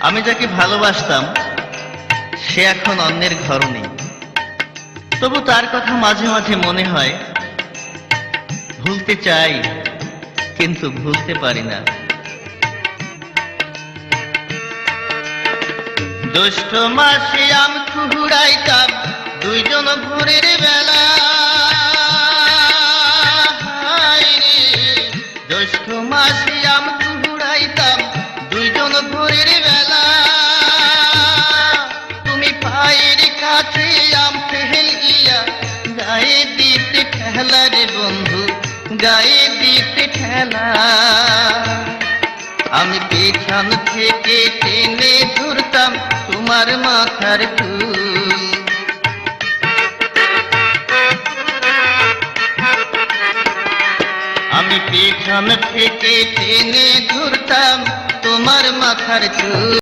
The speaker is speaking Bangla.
আমি যাকে ভালোবাসতাম সে এখন অন্যের ঘর নেই, তবু তার কথা মাঝে মাঝে মনে হয়। ভুলতে চাই কিন্তু ভুলতে পারি না। জ্যৈষ্ঠ মাসে আম কুড়াইতাম দুইজন ভোরের বেলা। জ্যৈষ্ঠ মাসে আম কুড়াইতাম দুইজন ভোরের বেলা। তুমি পায়ের কাছে আম ফেলিয়া গায়ে দিতে ঠেলা রে বন্ধু, গায়ে দিতে ঠেলা। আমি পেছন থেকে টেনে ধরতাম তোমার মাথার চুল। আমি পেছন থেকে টেনে ধরতাম তোমার মাথার চুল।